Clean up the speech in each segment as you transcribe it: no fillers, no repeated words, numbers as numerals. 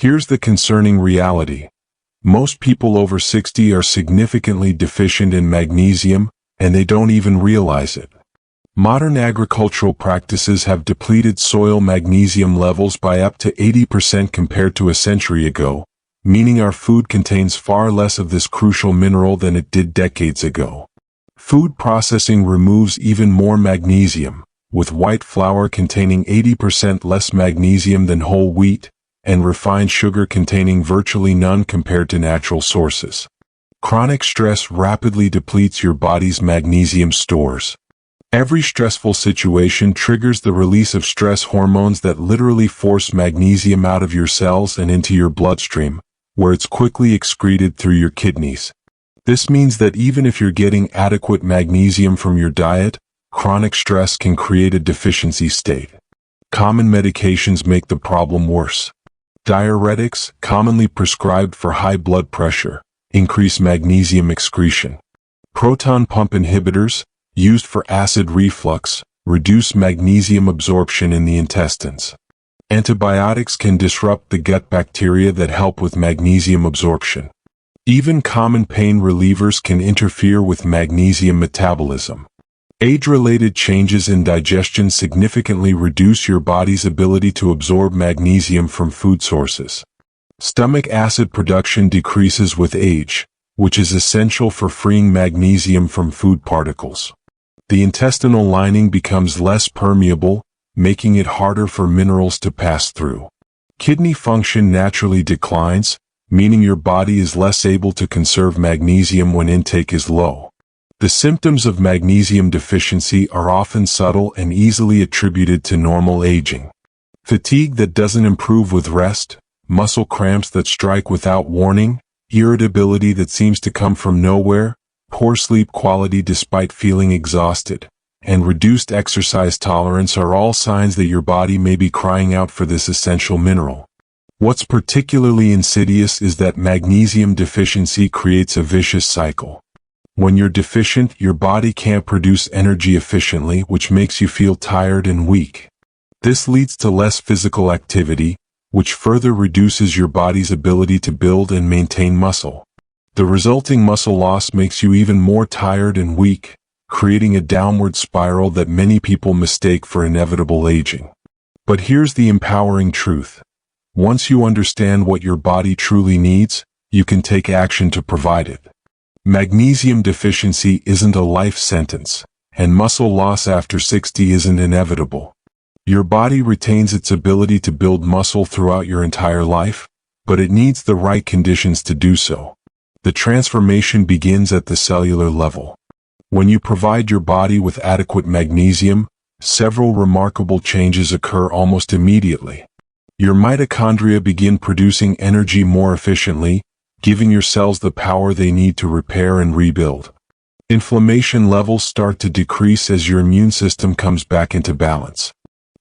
Here's the concerning reality. Most people over 60 are significantly deficient in magnesium, and they don't even realize it. Modern agricultural practices have depleted soil magnesium levels by up to 80% compared to a century ago, meaning our food contains far less of this crucial mineral than it did decades ago. Food processing removes even more magnesium, with white flour containing 80% less magnesium than whole wheat, and refined sugar containing virtually none compared to natural sources. Chronic stress rapidly depletes your body's magnesium stores. Every stressful situation triggers the release of stress hormones that literally force magnesium out of your cells and into your bloodstream, where it's quickly excreted through your kidneys. This means that even if you're getting adequate magnesium from your diet, chronic stress can create a deficiency state. Common medications make the problem worse. Diuretics, commonly prescribed for high blood pressure, increase magnesium excretion. Proton pump inhibitors, used for acid reflux, reduce magnesium absorption in the intestines. Antibiotics can disrupt the gut bacteria that help with magnesium absorption. Even common pain relievers can interfere with magnesium metabolism. Age-related changes in digestion significantly reduce your body's ability to absorb magnesium from food sources. Stomach acid production decreases with age, which is essential for freeing magnesium from food particles. The intestinal lining becomes less permeable, making it harder for minerals to pass through. Kidney function naturally declines, meaning your body is less able to conserve magnesium when intake is low. The symptoms of magnesium deficiency are often subtle and easily attributed to normal aging. Fatigue that doesn't improve with rest, muscle cramps that strike without warning, irritability that seems to come from nowhere, poor sleep quality despite feeling exhausted, and reduced exercise tolerance are all signs that your body may be crying out for this essential mineral. What's particularly insidious is that magnesium deficiency creates a vicious cycle. When you're deficient, your body can't produce energy efficiently, which makes you feel tired and weak. This leads to less physical activity, which further reduces your body's ability to build and maintain muscle. The resulting muscle loss makes you even more tired and weak, creating a downward spiral that many people mistake for inevitable aging. But here's the empowering truth. Once you understand what your body truly needs, you can take action to provide it. Magnesium deficiency isn't a life sentence, and muscle loss after 60 isn't inevitable. Your body retains its ability to build muscle throughout your entire life, but it needs the right conditions to do so. The transformation begins at the cellular level. When you provide your body with adequate magnesium, several remarkable changes occur almost immediately. Your mitochondria begin producing energy more efficiently, giving your cells the power they need to repair and rebuild. Inflammation levels start to decrease as your immune system comes back into balance.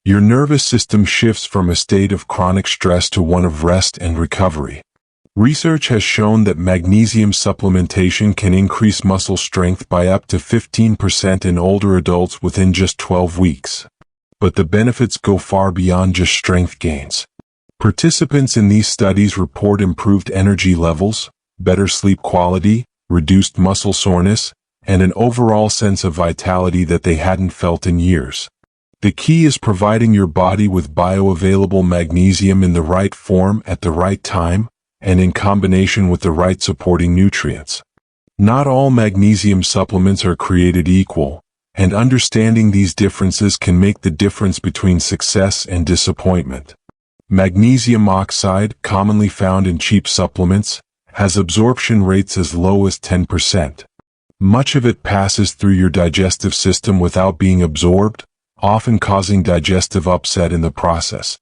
Your nervous system shifts from a state of chronic stress to one of rest and recovery. Research has shown that magnesium supplementation can increase muscle strength by up to 15% in older adults within just 12 weeks. But the benefits go far beyond just strength gains. Participants in these studies report improved energy levels, better sleep quality, reduced muscle soreness, and an overall sense of vitality that they hadn't felt in years. The key is providing your body with bioavailable magnesium in the right form at the right time, and in combination with the right supporting nutrients. Not all magnesium supplements are created equal, and understanding these differences can make the difference between success and disappointment. Magnesium oxide, commonly found in cheap supplements, has absorption rates as low as 10%. Much of it passes through your digestive system without being absorbed, often causing digestive upset in the process.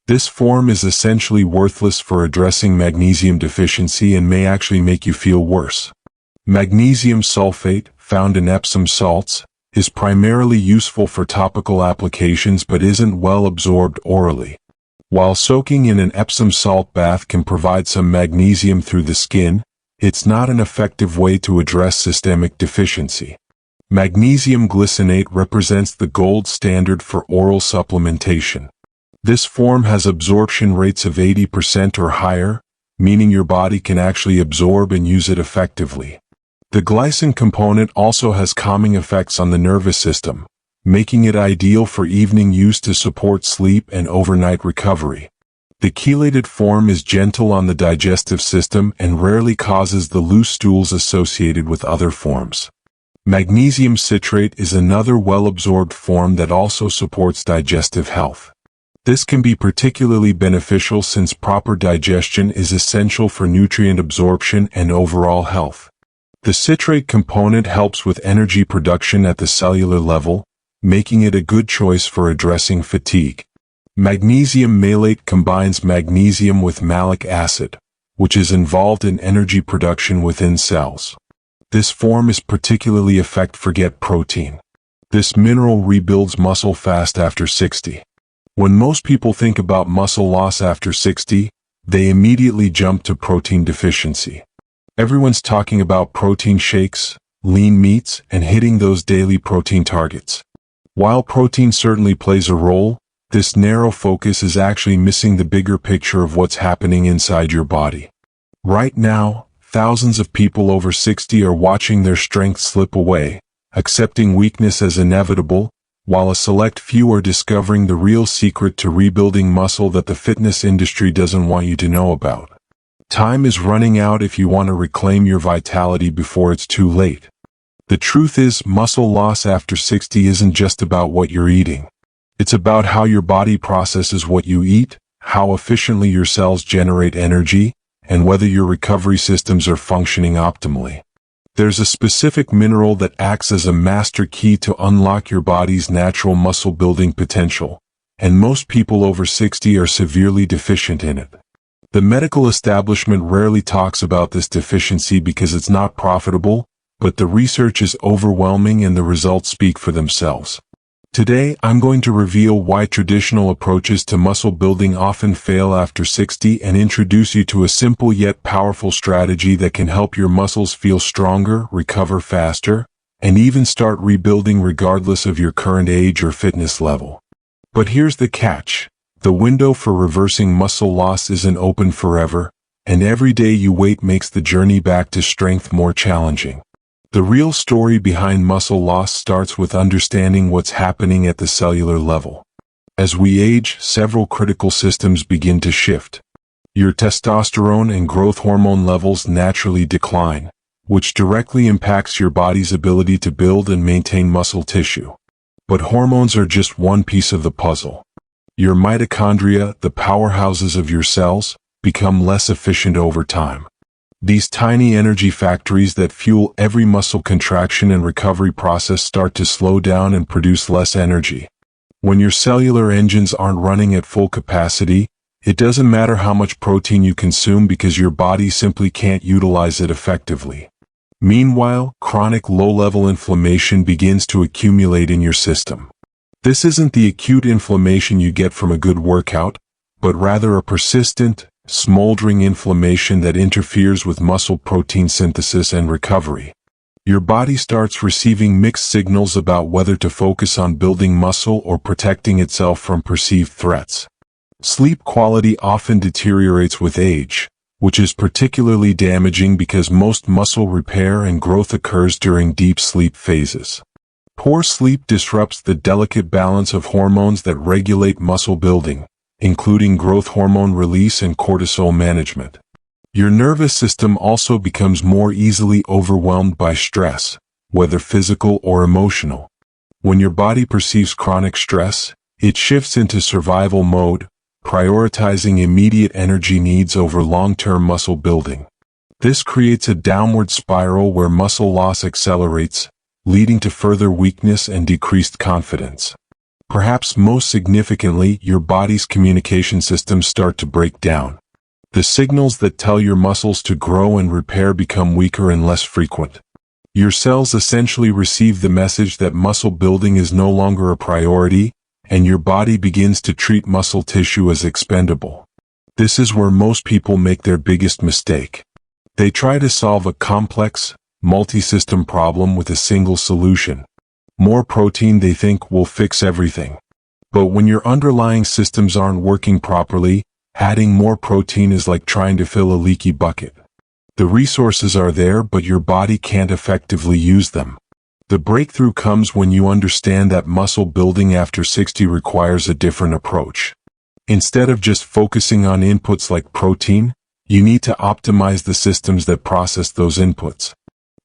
This form is essentially worthless for addressing magnesium deficiency and may actually make you feel worse. Magnesium sulfate, found in Epsom salts, is primarily useful for topical applications but isn't well absorbed orally. While soaking in an Epsom salt bath can provide some magnesium through the skin, it's not an effective way to address systemic deficiency. Magnesium glycinate represents the gold standard for oral supplementation. This form has absorption rates of 80% or higher, meaning your body can actually absorb and use it effectively. The glycine component also has calming effects on the nervous system, making it ideal for evening use to support sleep and overnight recovery. The chelated form is gentle on the digestive system and rarely causes the loose stools associated with other forms. Magnesium citrate is another well-absorbed form that also supports digestive health. This can be particularly beneficial since proper digestion is essential for nutrient absorption and overall health. The citrate component helps with energy production at the cellular level, making it a good choice for addressing fatigue. Magnesium malate combines magnesium with malic acid, which is involved in energy production within cells. This form is particularly effective for get protein. This mineral rebuilds muscle fast after 60. When most people think about muscle loss after 60, they immediately jump to protein deficiency. Everyone's talking about protein shakes, lean meats, and hitting those daily protein targets. While protein certainly plays a role, this narrow focus is actually missing the bigger picture of what's happening inside your body. Right now, thousands of people over 60 are watching their strength slip away, accepting weakness as inevitable, while a select few are discovering the real secret to rebuilding muscle that the fitness industry doesn't want you to know about. Time is running out if you want to reclaim your vitality before it's too late. The truth is, muscle loss after 60 isn't just about what you're eating. It's about how your body processes what you eat, how efficiently your cells generate energy, and whether your recovery systems are functioning optimally. There's a specific mineral that acts as a master key to unlock your body's natural muscle building potential, and most people over 60 are severely deficient in it. The medical establishment rarely talks about this deficiency because it's not profitable, but the research is overwhelming and the results speak for themselves. Today, I'm going to reveal why traditional approaches to muscle building often fail after 60 and introduce you to a simple yet powerful strategy that can help your muscles feel stronger, recover faster, and even start rebuilding regardless of your current age or fitness level. But here's the catch. The window for reversing muscle loss isn't open forever, and every day you wait makes the journey back to strength more challenging. The real story behind muscle loss starts with understanding what's happening at the cellular level. As we age, several critical systems begin to shift. Your testosterone and growth hormone levels naturally decline, which directly impacts your body's ability to build and maintain muscle tissue. But hormones are just one piece of the puzzle. Your mitochondria, the powerhouses of your cells, become less efficient over time. These tiny energy factories that fuel every muscle contraction and recovery process start to slow down and produce less energy. When your cellular engines aren't running at full capacity, it doesn't matter how much protein you consume because your body simply can't utilize it effectively. Meanwhile, chronic low-level inflammation begins to accumulate in your system. This isn't the acute inflammation you get from a good workout, but rather a persistent, smoldering inflammation that interferes with muscle protein synthesis and recovery. Your body starts receiving mixed signals about whether to focus on building muscle or protecting itself from perceived threats. Sleep quality often deteriorates with age, which is particularly damaging because most muscle repair and growth occurs during deep sleep phases. Poor sleep disrupts the delicate balance of hormones that regulate muscle building, including growth hormone release and cortisol management. Your nervous system also becomes more easily overwhelmed by stress, whether physical or emotional. When your body perceives chronic stress, it shifts into survival mode, prioritizing immediate energy needs over long-term muscle building. This creates a downward spiral where muscle loss accelerates, leading to further weakness and decreased confidence. Perhaps most significantly, your body's communication systems start to break down. The signals that tell your muscles to grow and repair become weaker and less frequent. Your cells essentially receive the message that muscle building is no longer a priority, and your body begins to treat muscle tissue as expendable. This is where most people make their biggest mistake. They try to solve a complex, multi-system problem with a single solution. More protein they think will fix everything. But when your underlying systems aren't working properly, adding more protein is like trying to fill a leaky bucket. The resources are there, but your body can't effectively use them. The breakthrough comes when you understand that muscle building after 60 requires a different approach. Instead of just focusing on inputs like protein, you need to optimize the systems that process those inputs.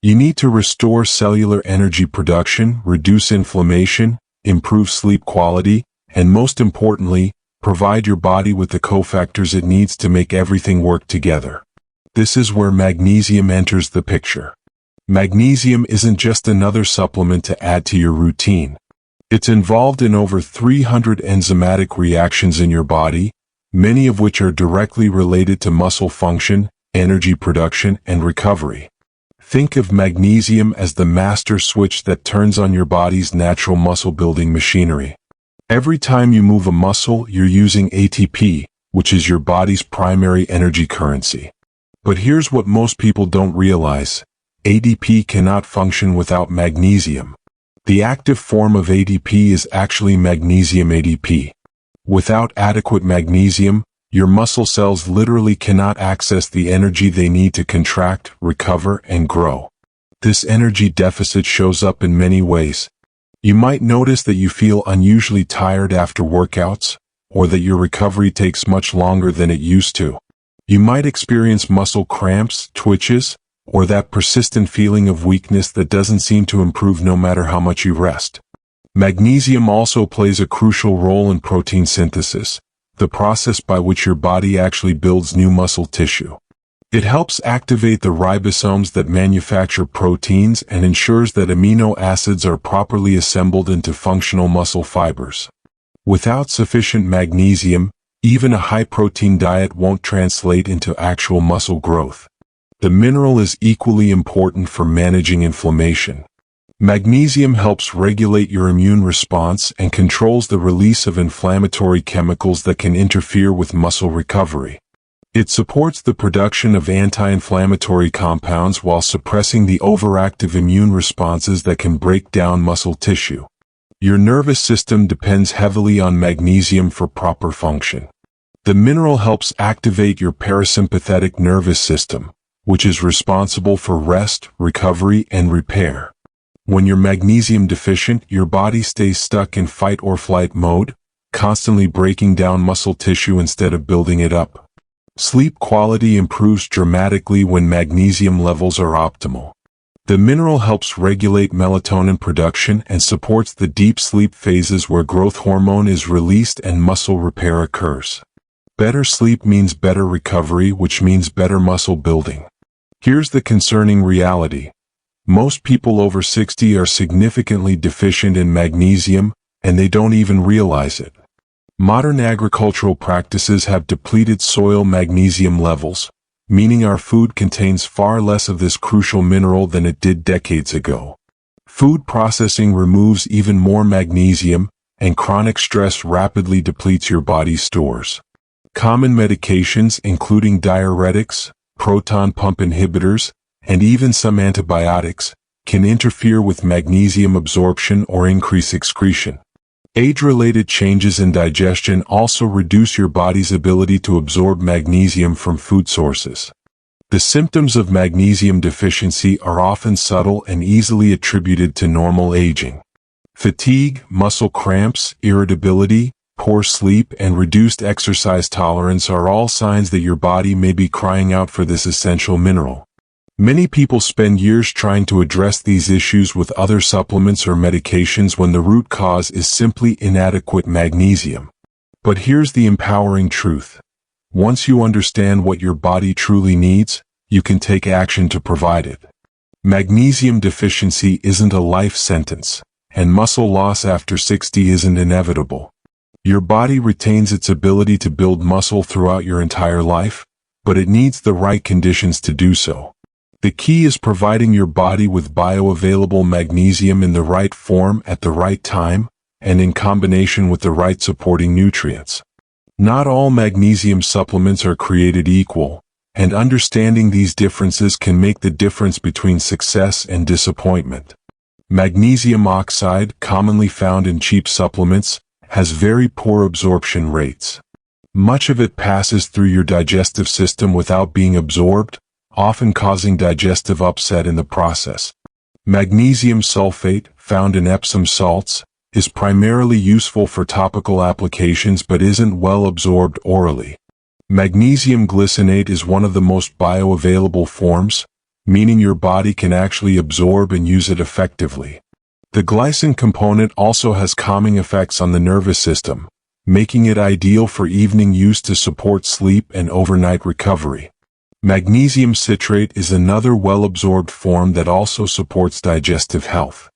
You need to restore cellular energy production, reduce inflammation, improve sleep quality, and most importantly, provide your body with the cofactors it needs to make everything work together. This is where magnesium enters the picture. Magnesium isn't just another supplement to add to your routine. It's involved in over 300 enzymatic reactions in your body, many of which are directly related to muscle function, energy production, and recovery. Think of magnesium as the master switch that turns on your body's natural muscle-building machinery. Every time you move a muscle, you're using ATP, which is your body's primary energy currency. But here's what most people don't realize. ADP cannot function without magnesium. The active form of ADP is actually magnesium ADP. Without adequate magnesium, your muscle cells literally cannot access the energy they need to contract, recover, and grow. This energy deficit shows up in many ways. You might notice that you feel unusually tired after workouts, or that your recovery takes much longer than it used to. You might experience muscle cramps, twitches, or that persistent feeling of weakness that doesn't seem to improve no matter how much you rest. Magnesium also plays a crucial role in protein synthesis, the process by which your body actually builds new muscle tissue. It helps activate the ribosomes that manufacture proteins and ensures that amino acids are properly assembled into functional muscle fibers. Without sufficient magnesium, even a high-protein diet won't translate into actual muscle growth. The mineral is equally important for managing inflammation. Magnesium helps regulate your immune response and controls the release of inflammatory chemicals that can interfere with muscle recovery. It supports the production of anti-inflammatory compounds while suppressing the overactive immune responses that can break down muscle tissue. Your nervous system depends heavily on magnesium for proper function. The mineral helps activate your parasympathetic nervous system, which is responsible for rest, recovery, and repair. When you're magnesium deficient, your body stays stuck in fight or flight mode, constantly breaking down muscle tissue instead of building it up. Sleep quality improves dramatically when magnesium levels are optimal. The mineral helps regulate melatonin production and supports the deep sleep phases where growth hormone is released and muscle repair occurs. Better sleep means better recovery, which means better muscle building. Here's the concerning reality. Most people over 60 are significantly deficient in magnesium, and they don't even realize it. Modern agricultural practices have depleted soil magnesium levels, meaning our food contains far less of this crucial mineral than it did decades ago. Food processing removes even more magnesium, and chronic stress rapidly depletes your body's stores. Common medications, including diuretics, proton pump inhibitors, and even some antibiotics, can interfere with magnesium absorption or increase excretion. Age-related changes in digestion also reduce your body's ability to absorb magnesium from food sources. The symptoms of magnesium deficiency are often subtle and easily attributed to normal aging. Fatigue, muscle cramps, irritability, poor sleep, and reduced exercise tolerance are all signs that your body may be crying out for this essential mineral. Many people spend years trying to address these issues with other supplements or medications when the root cause is simply inadequate magnesium. But here's the empowering truth. Once you understand what your body truly needs, you can take action to provide it. Magnesium deficiency isn't a life sentence, and muscle loss after 60 isn't inevitable. Your body retains its ability to build muscle throughout your entire life, but it needs the right conditions to do so. The key is providing your body with bioavailable magnesium in the right form at the right time, and in combination with the right supporting nutrients. Not all magnesium supplements are created equal, and understanding these differences can make the difference between success and disappointment. Magnesium oxide, commonly found in cheap supplements, has very poor absorption rates. Much of it passes through your digestive system without being absorbed, often causing digestive upset in the process. Magnesium sulfate, found in Epsom salts, is primarily useful for topical applications but isn't well absorbed orally. Magnesium glycinate is one of the most bioavailable forms, meaning your body can actually absorb and use it effectively. The glycine component also has calming effects on the nervous system, making it ideal for evening use to support sleep and overnight recovery. Magnesium citrate is another well-absorbed form that also supports digestive health.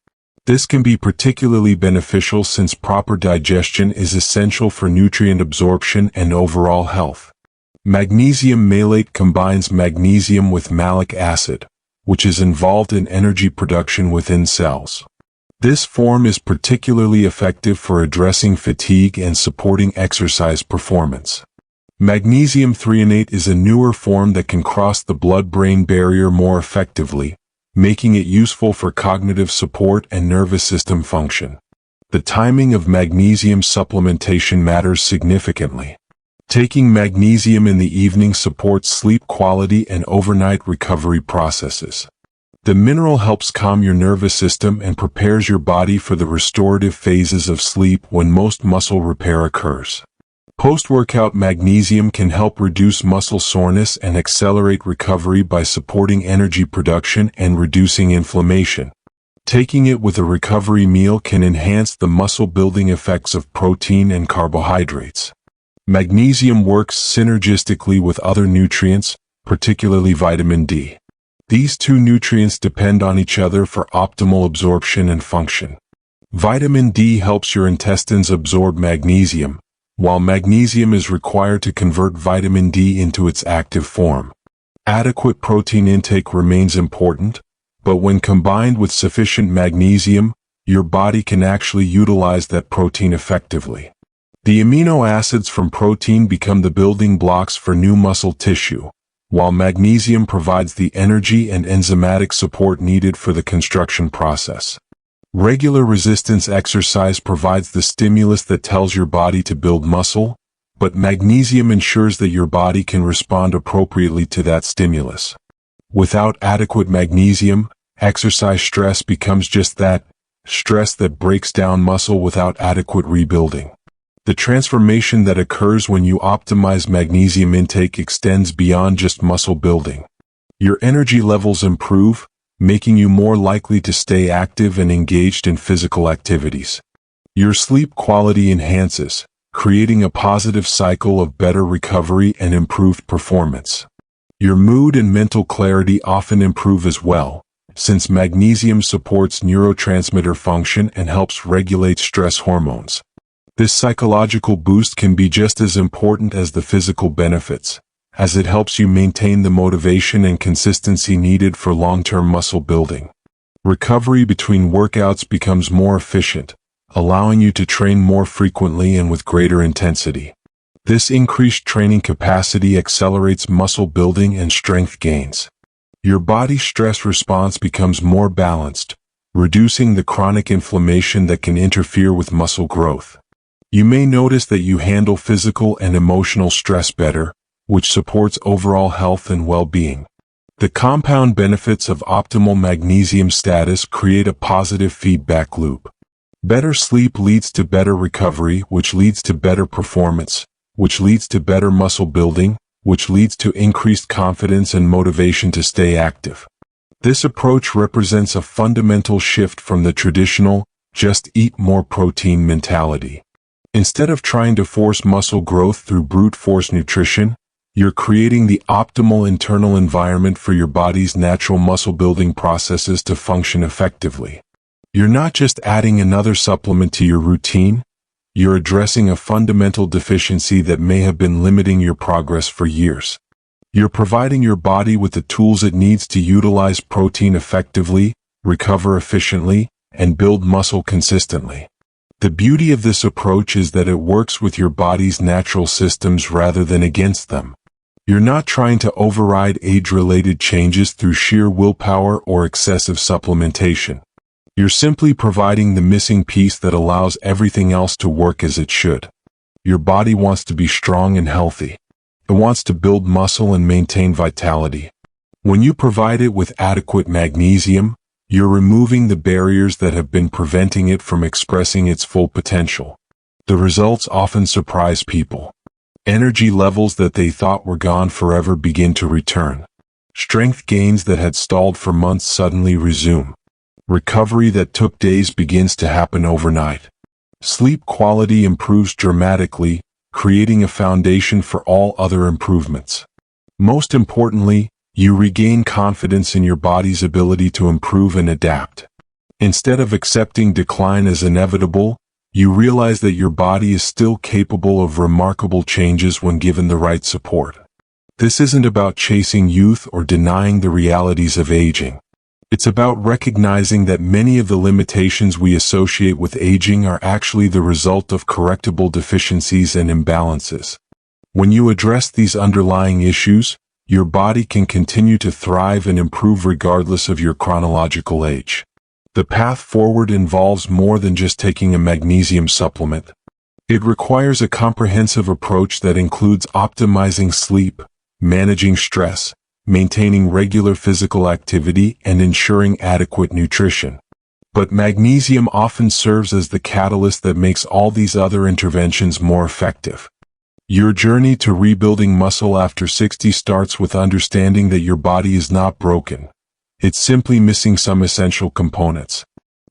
This can be particularly beneficial since proper digestion is essential for nutrient absorption and overall health. Magnesium malate combines magnesium with malic acid, which is involved in energy production within cells. This form is particularly effective for addressing fatigue and supporting exercise performance. Magnesium threonate is a newer form that can cross the blood-brain barrier more effectively, making it useful for cognitive support and nervous system function. The timing of magnesium supplementation matters significantly. Taking magnesium in the evening supports sleep quality and overnight recovery processes. The mineral helps calm your nervous system and prepares your body for the restorative phases of sleep when most muscle repair occurs. Post-workout magnesium can help reduce muscle soreness and accelerate recovery by supporting energy production and reducing inflammation. Taking it with a recovery meal can enhance the muscle-building effects of protein and carbohydrates. Magnesium works synergistically with other nutrients, particularly vitamin D. These two nutrients depend on each other for optimal absorption and function. Vitamin D helps your intestines absorb magnesium, while magnesium is required to convert vitamin D into its active form. Adequate protein intake remains important, but when combined with sufficient magnesium, your body can actually utilize that protein effectively. The amino acids from protein become the building blocks for new muscle tissue, while magnesium provides the energy and enzymatic support needed for the construction process. Regular resistance exercise provides the stimulus that tells your body to build muscle, but magnesium ensures that your body can respond appropriately to that stimulus. Without adequate magnesium, exercise stress becomes just that, stress that breaks down muscle without adequate rebuilding. The transformation that occurs when you optimize magnesium intake extends beyond just muscle building. Your energy levels improve, making you more likely to stay active and engaged in physical activities. Your sleep quality enhances, creating a positive cycle of better recovery and improved performance. Your mood and mental clarity often improve as well, since magnesium supports neurotransmitter function and helps regulate stress hormones. This psychological boost can be just as important as the physical benefits, as it helps you maintain the motivation and consistency needed for long-term muscle building. Recovery between workouts becomes more efficient, allowing you to train more frequently and with greater intensity. This increased training capacity accelerates muscle building and strength gains. Your body's stress response becomes more balanced, reducing the chronic inflammation that can interfere with muscle growth. You may notice that you handle physical and emotional stress better, which supports overall health and well-being. The compound benefits of optimal magnesium status create a positive feedback loop. Better sleep leads to better recovery, which leads to better performance, which leads to better muscle building, which leads to increased confidence and motivation to stay active. This approach represents a fundamental shift from the traditional, just eat more protein mentality. Instead of trying to force muscle growth through brute force nutrition, you're creating the optimal internal environment for your body's natural muscle-building processes to function effectively. You're not just adding another supplement to your routine, you're addressing a fundamental deficiency that may have been limiting your progress for years. You're providing your body with the tools it needs to utilize protein effectively, recover efficiently, and build muscle consistently. The beauty of this approach is that it works with your body's natural systems rather than against them. You're not trying to override age-related changes through sheer willpower or excessive supplementation. You're simply providing the missing piece that allows everything else to work as it should. Your body wants to be strong and healthy. It wants to build muscle and maintain vitality. When you provide it with adequate magnesium, you're removing the barriers that have been preventing it from expressing its full potential. The results often surprise people. Energy levels that they thought were gone forever begin to return. Strength gains that had stalled for months suddenly resume. Recovery that took days begins to happen overnight. Sleep quality improves dramatically, creating a foundation for all other improvements. Most importantly, you regain confidence in your body's ability to improve and adapt. Instead of accepting decline as inevitable, you realize that your body is still capable of remarkable changes when given the right support. This isn't about chasing youth or denying the realities of aging. It's about recognizing that many of the limitations we associate with aging are actually the result of correctable deficiencies and imbalances. When you address these underlying issues, your body can continue to thrive and improve regardless of your chronological age. The path forward involves more than just taking a magnesium supplement. It requires a comprehensive approach that includes optimizing sleep, managing stress, maintaining regular physical activity, and ensuring adequate nutrition. But magnesium often serves as the catalyst that makes all these other interventions more effective. Your journey to rebuilding muscle after 60 starts with understanding that your body is not broken. It's simply missing some essential components.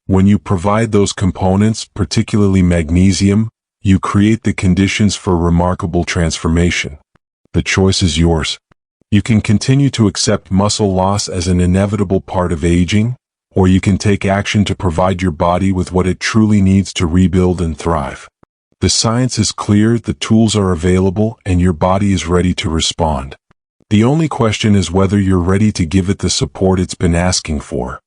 When you provide those components, particularly magnesium, you create the conditions for remarkable transformation. The choice is yours. You can continue to accept muscle loss as an inevitable part of aging, or you can take action to provide your body with what it truly needs to rebuild and thrive. The science is clear, the tools are available, and your body is ready to respond. The only question is whether you're ready to give it the support it's been asking for.